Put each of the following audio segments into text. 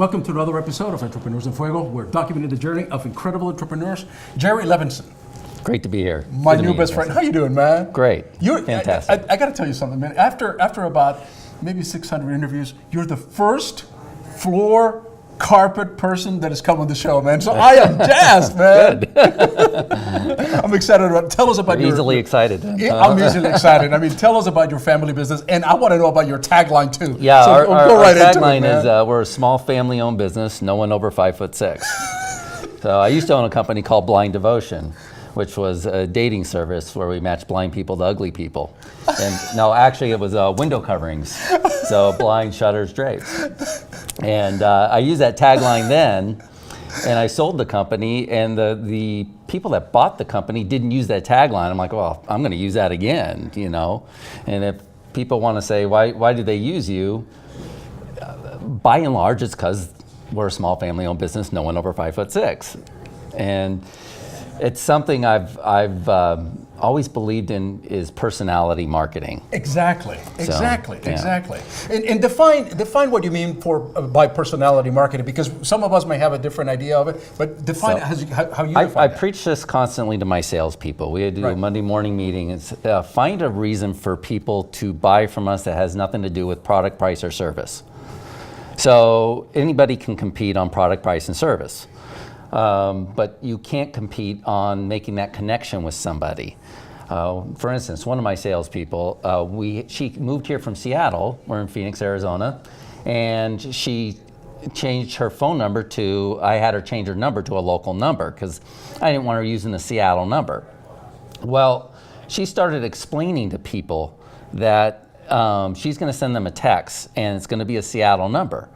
Welcome to another episode of Entrepreneurs in Fuego. We're documenting the journey of incredible entrepreneurs. Jerry Levinson. Great to be here. My new best friend. How you doing, man? Great. Fantastic. I got to tell you something, man. After about maybe 600 interviews, you're the first floor carpet person that has come on the show, man. So I am jazzed, man. Good. I'm excited about. Tell us about You're your. easily excited. I'm easily excited. I mean, tell us about your family business, and I want to know about your tagline too. Yeah, so our tagline is we're a small family-owned business, no one over 5'6". So I used to own a company called Blind Devotion, which was a dating service where we matched blind people to ugly people. And no, actually it was window coverings. So blind shutters, drapes. And I used that tagline then, and I sold the company, and the people that bought the company didn't use that tagline. I'm like, well, I'm gonna use that again, you know? And if people wanna say, why did they use you? By and large, it's because we're a small family-owned business, no one over 5'6". And it's something I've always believed in is personality marketing. Exactly. Yeah. And define what you mean by personality marketing, because some of us may have a different idea of it, but define how you define it. I preach this constantly to my salespeople. We do a Monday morning meeting. It's find a reason for people to buy from us that has nothing to do with product, price, or service. So anybody can compete on product, price, and service. But you can't compete on making that connection with somebody. For instance, one of my salespeople, she moved here from Seattle. We're in Phoenix, Arizona, and she changed her phone number to, I had her change her number to a local number because I didn't want her using the Seattle number. Well, she started explaining to people that she's going to send them a text and it's going to be a Seattle number.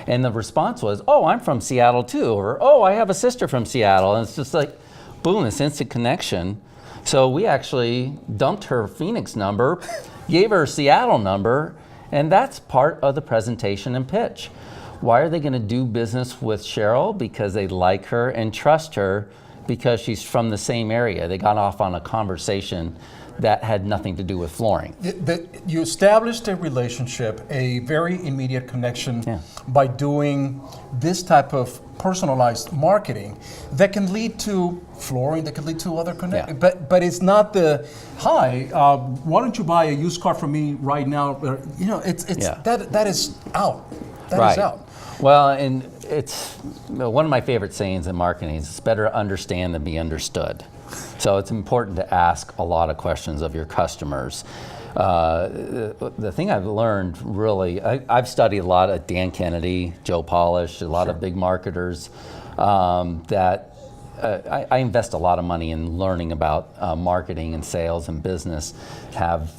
And the response was, oh, I'm from Seattle too, or oh, I have a sister from Seattle. And it's just like, boom, this instant connection. So we actually dumped her Phoenix number, gave her a Seattle number, and that's part of the presentation and pitch. Why are they gonna do business with Cheryl? Because they like her and trust her because she's from the same area. They got off on a conversation that had nothing to do with flooring. You established a relationship, a very immediate connection by doing this type of personalized marketing that can lead to flooring, that can lead to other connections. But it's not the, hi, why don't you buy a used car from me right now? You know, that is out. That is out. Well, and it's one of my favorite sayings in marketing is it's better to understand than be understood. So it's important to ask a lot of questions of your customers. The thing I've learned really, I've studied a lot of Dan Kennedy, Joe Polish, a lot of big marketers that I invest a lot of money in learning about marketing and sales and business, have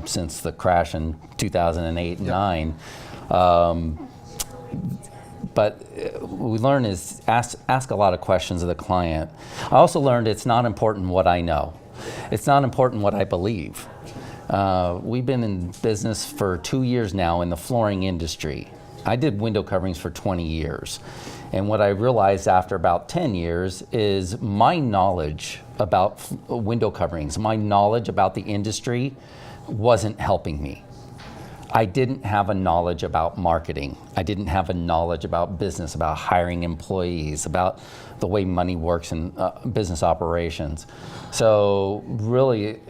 since the crash in 2008 and 9. But we learn is ask a lot of questions of the client. I also learned it's not important what I know. It's not important what I believe. We've been in business for 2 years now in the flooring industry. I did window coverings for 20 years. And what I realized after about 10 years is my knowledge about window coverings, my knowledge about the industry wasn't helping me. I didn't have a knowledge about marketing. I didn't have a knowledge about business, about hiring employees, about the way money works in business operations. So really,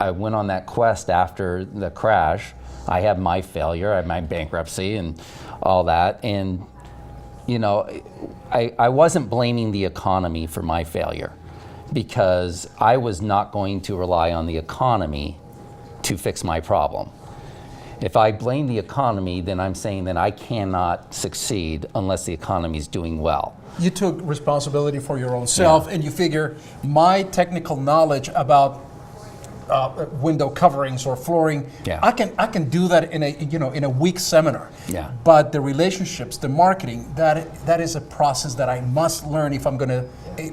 I went on that quest after the crash. I had my failure, I had my bankruptcy and all that. And you know, I wasn't blaming the economy for my failure because I was not going to rely on the economy to fix my problem. If I blame the economy, then I'm saying that I cannot succeed unless the economy is doing well. You took responsibility for your own self, and you figure my technical knowledge about window coverings or flooring, I can do that in a week seminar. Yeah. But the relationships, the marketing, that is a process that I must learn if I'm going to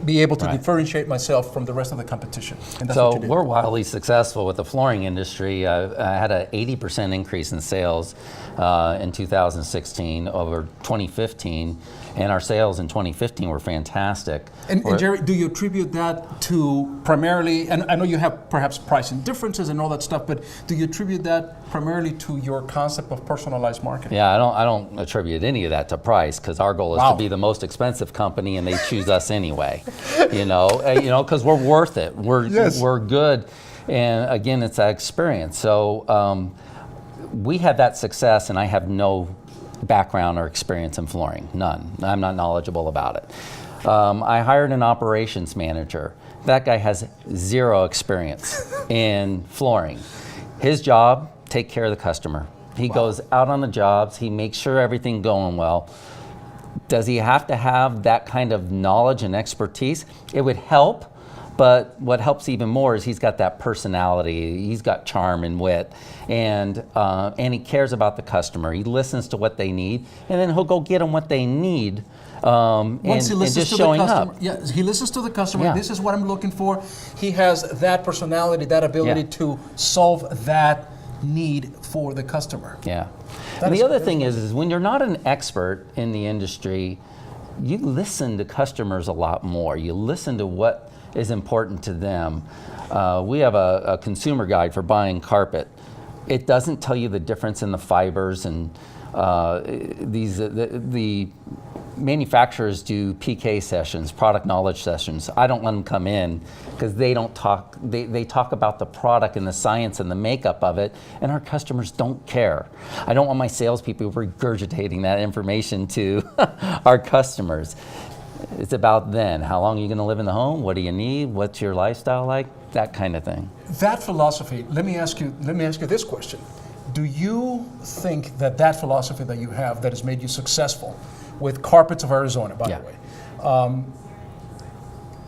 be able to differentiate myself from the rest of the competition. And that's what you did. We're wildly successful with the flooring industry. I had an 80% increase in sales in 2016 over 2015. And our sales in 2015 were fantastic. And Jerry, do you attribute that to primarily, and I know you have perhaps pricing differences and all that stuff, but do you attribute that primarily to your concept of personalized marketing? Yeah, I don't attribute any of that to price, because our goal is to be the most expensive company, and they choose us anyway. Because we're worth it. We're good, and again, it's that experience. So we had that success, and I have no background or experience in flooring, none. I'm not knowledgeable about it. I hired an operations manager. That guy has zero experience in flooring. His job, take care of the customer. He goes out on the jobs, he makes sure everything's going well. Does he have to have that kind of knowledge and expertise? It would help, but what helps even more is he's got that personality, he's got charm and wit, and he cares about the customer. He listens to what they need, and then he'll go get them what they need. Once he listens to the customer, up. yeah, he listens to the customer. Yeah. This is what I'm looking for. He has that personality, that ability to solve that need for the customer. Yeah. And the other thing is when you're not an expert in the industry, you listen to customers a lot more. You listen to what is important to them. We have a consumer guide for buying carpet. It doesn't tell you the difference in the fibers, and the manufacturers do PK sessions, product knowledge sessions. I don't let them come in because they don't talk. They talk about the product and the science and the makeup of it, and our customers don't care. I don't want my salespeople regurgitating that information to our customers. It's about then. How long are you going to live in the home? What do you need? What's your lifestyle like? That kind of thing. That philosophy. Let me ask you this question: do you think that philosophy that you have that has made you successful with Carpets of Arizona, by the way,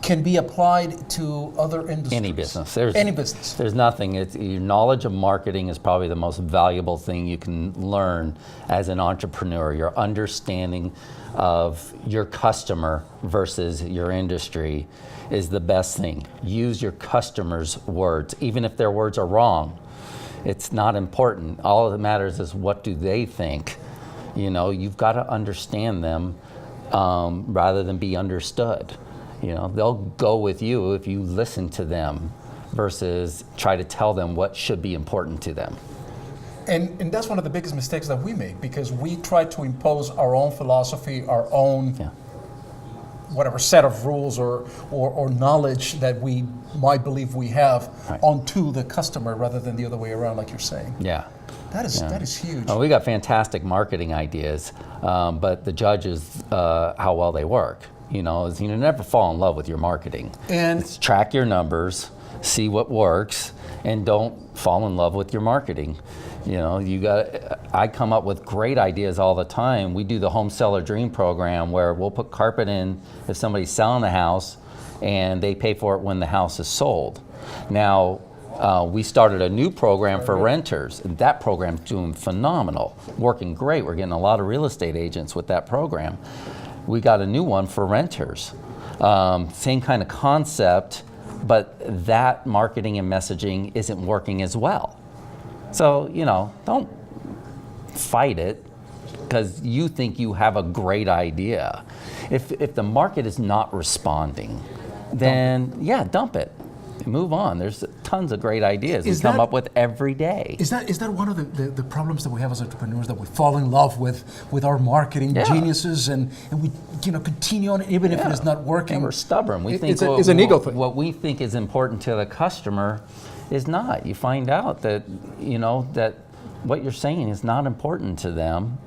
can be applied to other industries? Any business. Any business. There's nothing. Your knowledge of marketing is probably the most valuable thing you can learn as an entrepreneur. Your understanding of your customer versus your industry is the best thing. Use your customers' words, even if their words are wrong. It's not important. All that matters is what do they think. You've got to understand them rather than be understood. They'll go with you if you listen to them versus try to tell them what should be important to them. And that's one of the biggest mistakes that we make, because we try to impose our own philosophy, our own whatever set of rules or knowledge that we might believe we have onto the customer rather than the other way around, like you're saying. Yeah. That is huge. Oh, we got fantastic marketing ideas, but the judge is how well they work. Never fall in love with your marketing. And it's track your numbers, see what works, and don't fall in love with your marketing. I come up with great ideas all the time. We do the Home Seller Dream program where we'll put carpet in if somebody's selling the house, and they pay for it when the house is sold. Now, we started a new program for renters, and that program's doing phenomenal, working great. We're getting a lot of real estate agents with that program. We got a new one for renters. Same kind of concept, but that marketing and messaging isn't working as well. So, don't fight it because you think you have a great idea. If the market is not responding, then dump it. Move on. There's tons of great ideas we come up with every day. Is that one of the problems that we have as entrepreneurs, that we fall in love with our marketing geniuses and we continue on even if it is not working? And we're stubborn. We think it's an ego thing. What we think is important to the customer is not. You find out that that what you're saying is not important to them.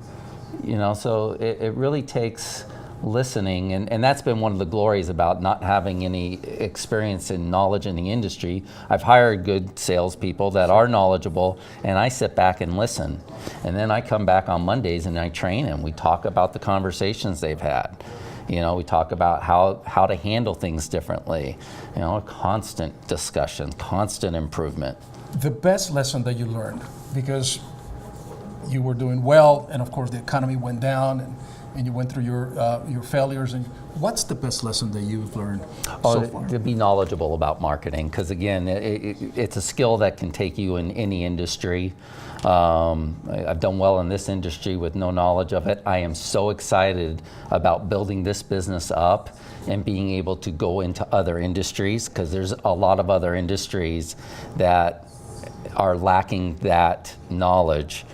So it really takes listening, and that's been one of the glories about not having any experience and knowledge in the industry. I've hired good salespeople that are knowledgeable, and I sit back and listen. And then I come back on Mondays and I train them. We talk about the conversations they've had. We talk about how to handle things differently. A constant discussion, constant improvement. The best lesson that you learned, because you were doing well, and of course the economy went down, and you went through your failures. And what's the best lesson that you've learned so far? To be knowledgeable about marketing, because again, it's a skill that can take you in any industry. I've done well in this industry with no knowledge of it. I am so excited about building this business up and being able to go into other industries, because there's a lot of other industries that are lacking that knowledge.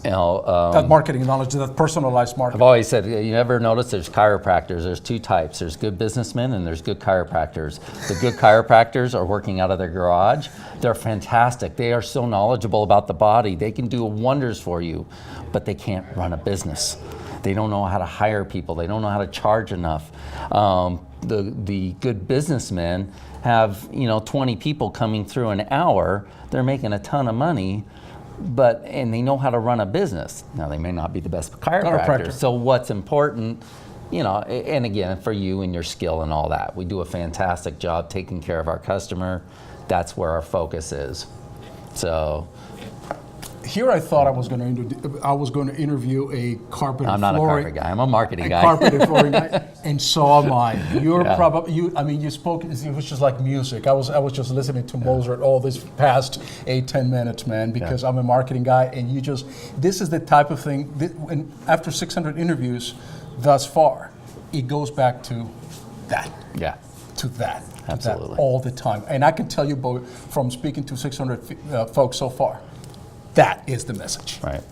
That marketing knowledge, that personalized marketing. I've always said, you ever notice there's chiropractors, there's two types. There's good businessmen and there's good chiropractors. The good chiropractors are working out of their garage. They're fantastic. They are so knowledgeable about the body. They can do wonders for you, but they can't run a business. They don't know how to hire people. They don't know how to charge enough. The good businessmen have 20 people coming through an hour. They're making a ton of money, and they know how to run a business. Now, they may not be the best chiropractors. So what's important, and again, for you and your skill and all that, we do a fantastic job taking care of our customer. That's where our focus is. So here I thought I was going to interview a carpet. I'm not a carpet guy. I'm a marketing guy. Carpet and flooring guy, and so am I. You're probably you spoke. It was just like music. I was just listening to Mozart all this past 8-10 minutes, man, because I'm a marketing guy, and this is the type of thing. And after 600 interviews thus far, it goes back to that. Yeah. To that. Absolutely. To that all the time, and I can tell you both from speaking to 600 folks so far. That is the message. Right.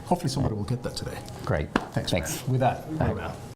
Hopefully somebody will get that today. Great. Thanks. Thanks. Man. With that, we're out.